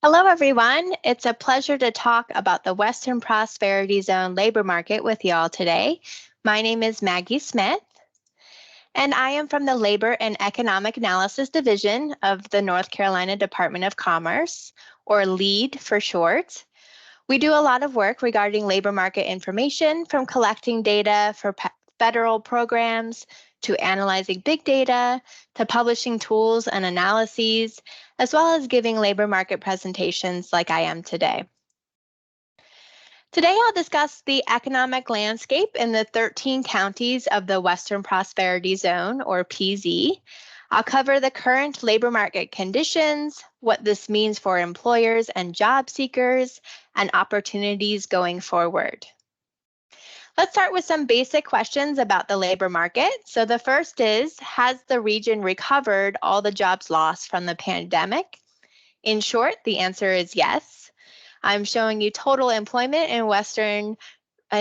Hello, everyone. It's a pleasure to talk about the Western Prosperity Zone labor market with y'all today. My name is Maggie Smith, and I am from the Labor and Economic Analysis Division of the North Carolina Department of Commerce, or LEAD for short. We do a lot of work regarding labor market information, from collecting data for federal programs to analyzing big data to publishing tools and analyses, as well as giving labor market presentations like I am today. Today, I'll discuss the economic landscape in the 13 counties of the Western Prosperity Zone, or PZ. I'll cover the current labor market conditions, what this means for employers and job seekers, and opportunities going forward. Let's start with some basic questions about the labor market. So the first is, has the region recovered all the jobs lost from the pandemic? In short, the answer is yes. I'm showing you total employment in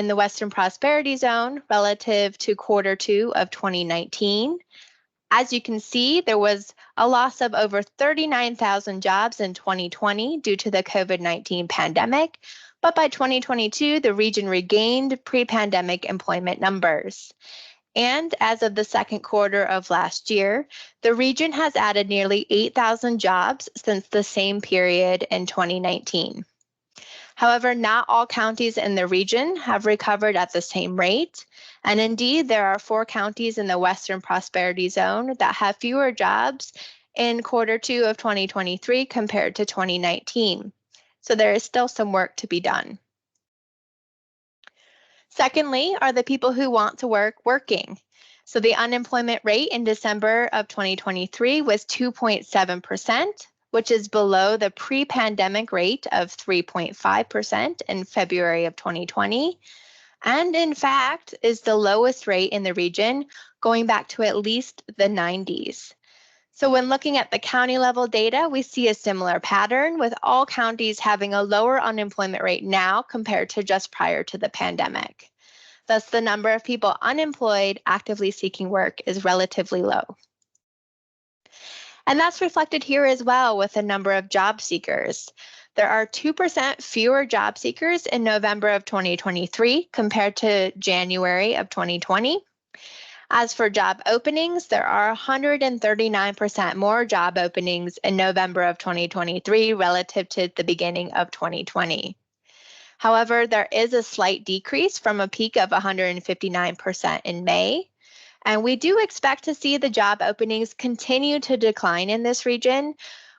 the Western Prosperity Zone relative to Q2 of 2019. As you can see, there was a loss of over 39,000 jobs in 2020 due to the COVID-19 pandemic, but by 2022, the region regained pre-pandemic employment numbers. And as of the second quarter of last year, the region has added nearly 8,000 jobs since the same period in 2019. However, not all counties in the region have recovered at the same rate. And indeed, there are 4 counties in the Western Prosperity Zone that have fewer jobs in Q2 of 2023 compared to 2019. So there is still some work to be done. Secondly, are the people who want to work working? So the unemployment rate in December of 2023 was 2.7%, which is below the pre-pandemic rate of 3.5% in February of 2020, and in fact is the lowest rate in the region going back to at least the 90s. So when looking at the county level data, we see a similar pattern, with all counties having a lower unemployment rate now compared to just prior to the pandemic. Thus, the number of people unemployed actively seeking work is relatively low. And that's reflected here as well with the number of job seekers. There are 2% fewer job seekers in November of 2023 compared to January of 2020. As for job openings, there are 139% more job openings in November of 2023 relative to the beginning of 2020. However, there is a slight decrease from a peak of 159% in May. And we do expect to see the job openings continue to decline in this region,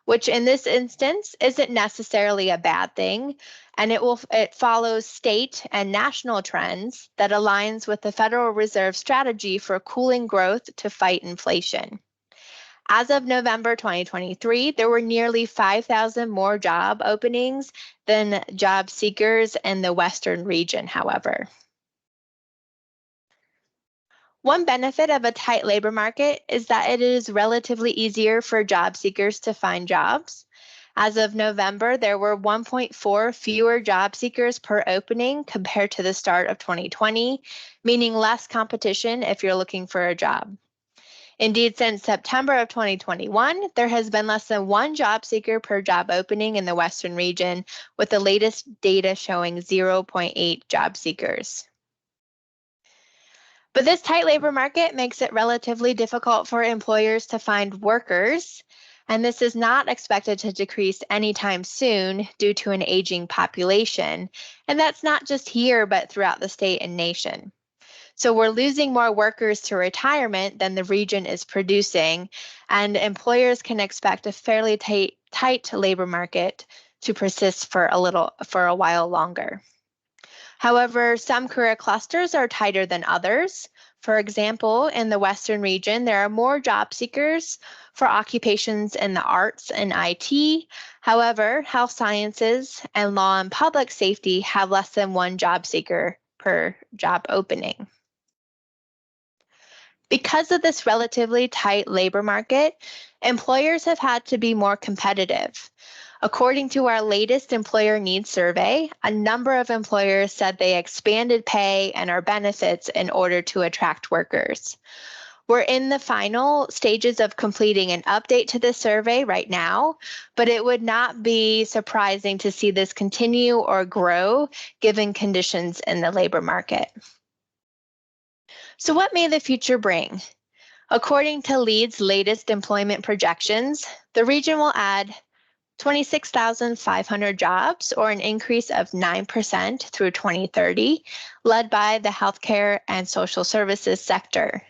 which in this instance isn't necessarily a bad thing. And it follows state and national trends that aligns with the Federal Reserve strategy for cooling growth to fight inflation. As of November 2023, there were nearly 5,000 more job openings than job seekers in the Western region, however. One benefit of a tight labor market is that it is relatively easier for job seekers to find jobs. As of November, there were 1.4 fewer job seekers per opening compared to the start of 2020, meaning less competition if you're looking for a job. Indeed, since September of 2021, there has been less than 1 job seeker per job opening in the Western region, with the latest data showing 0.8 job seekers. But this tight labor market makes it relatively difficult for employers to find workers, and this is not expected to decrease anytime soon due to an aging population. And that's not just here, but throughout the state and nation. So we're losing more workers to retirement than the region is producing, and employers can expect a fairly tight labor market to persist for a while longer. However, some career clusters are tighter than others. For example, in the Western region, there are more job seekers for occupations in the arts and IT. However, health sciences and law and public safety have less than 1 job seeker per job opening. Because of this relatively tight labor market, employers have had to be more competitive. According to our latest employer needs survey, a number of employers said they expanded pay and our benefits in order to attract workers. We're in the final stages of completing an update to this survey right now, but it would not be surprising to see this continue or grow given conditions in the labor market. So what may the future bring? According to LEAD's latest employment projections, the region will add 26,500 jobs, or an increase of 9% through 2030, led by the healthcare and social services sector.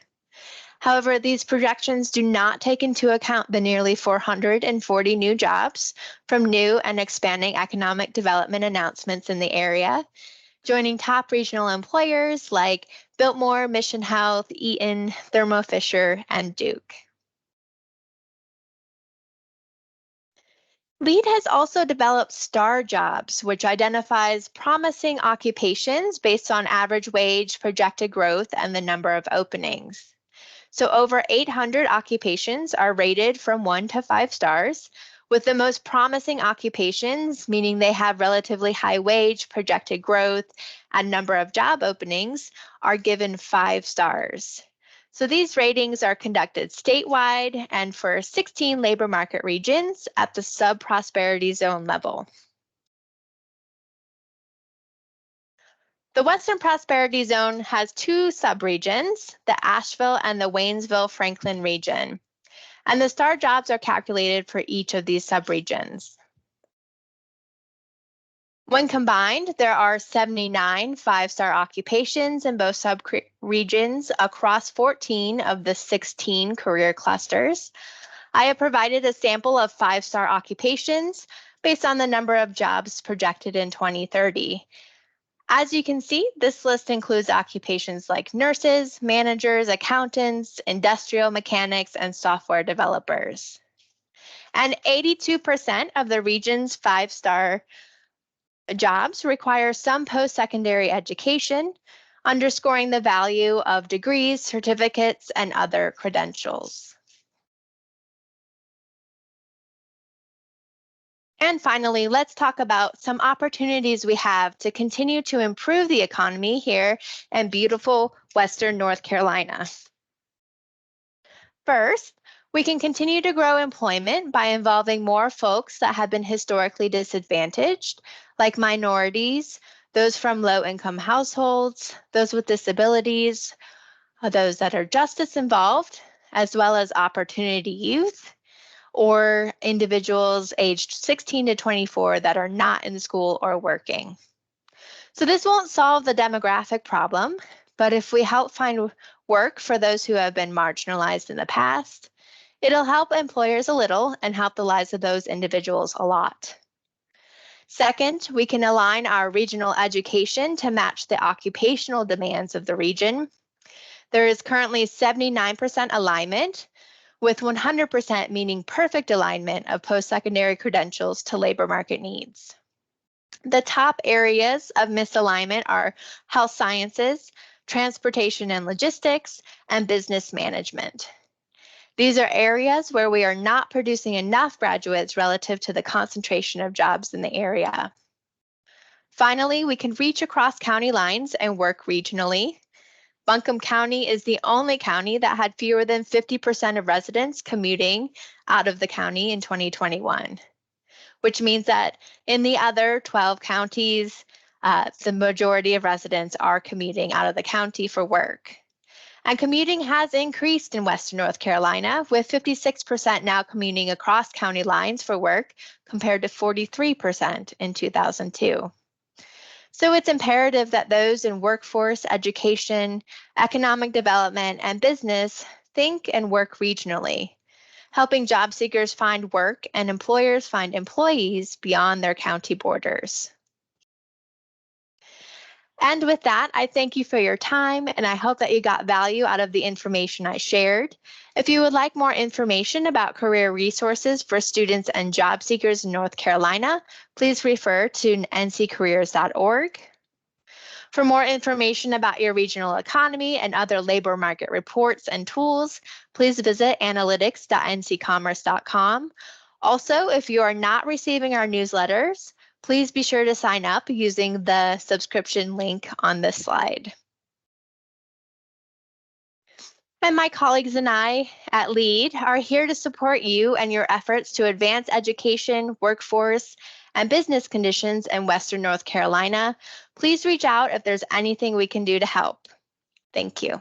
However, these projections do not take into account the nearly 440 new jobs from new and expanding economic development announcements in the area, joining top regional employers like Biltmore, Mission Health, Eaton, Thermo Fisher, and Duke. LEAD has also developed STAR Jobs, which identifies promising occupations based on average wage, projected growth, and the number of openings. So over 800 occupations are rated from 1 to 5 stars, with the most promising occupations, meaning they have relatively high wage, projected growth, and number of job openings, are given 5 stars. So these ratings are conducted statewide and for 16 labor market regions at the sub-prosperity zone level. The Western Prosperity Zone has 2 subregions, the Asheville and the Waynesville-Franklin region, and the STAR jobs are calculated for each of these subregions. When combined, there are 79 5-star occupations in both subregions across 14 of the 16 career clusters. I have provided a sample of 5-star occupations based on the number of jobs projected in 2030. As you can see, this list includes occupations like nurses, managers, accountants, industrial mechanics, and software developers. And 82% of the region's 5-star jobs require some post-secondary education, underscoring the value of degrees, certificates, and other credentials. And finally, let's talk about some opportunities we have to continue to improve the economy here in beautiful Western North Carolina. First, we can continue to grow employment by involving more folks that have been historically disadvantaged, like minorities, those from low-income households, those with disabilities, those that are justice involved, as well as opportunity youth, or individuals aged 16 to 24 that are not in school or working. So this won't solve the demographic problem, but if we help find work for those who have been marginalized in the past, it'll help employers a little and help the lives of those individuals a lot. Second, we can align our regional education to match the occupational demands of the region. There is currently 79% alignment, with 100% meaning perfect alignment of post-secondary credentials to labor market needs. The top areas of misalignment are health sciences, transportation and logistics, and business management. These are areas where we are not producing enough graduates relative to the concentration of jobs in the area. Finally, we can reach across county lines and work regionally. Buncombe County is the only county that had fewer than 50% of residents commuting out of the county in 2021, which means that in the other 12 counties, the majority of residents are commuting out of the county for work. And commuting has increased in Western North Carolina, with 56% now commuting across county lines for work compared to 43% in 2002. So it's imperative that those in workforce, education, economic development, and business think and work regionally, helping job seekers find work and employers find employees beyond their county borders. And with that, I thank you for your time, and I hope that you got value out of the information I shared. If you would like more information about career resources for students and job seekers in North Carolina, please refer to nccareers.org. For more information about your regional economy and other labor market reports and tools, please visit analytics.nccommerce.com. Also, if you are not receiving our newsletters, please be sure to sign up using the subscription link on this slide. And my colleagues and I at LEAD are here to support you and your efforts to advance education, workforce, and business conditions in Western North Carolina. Please reach out if there's anything we can do to help. Thank you.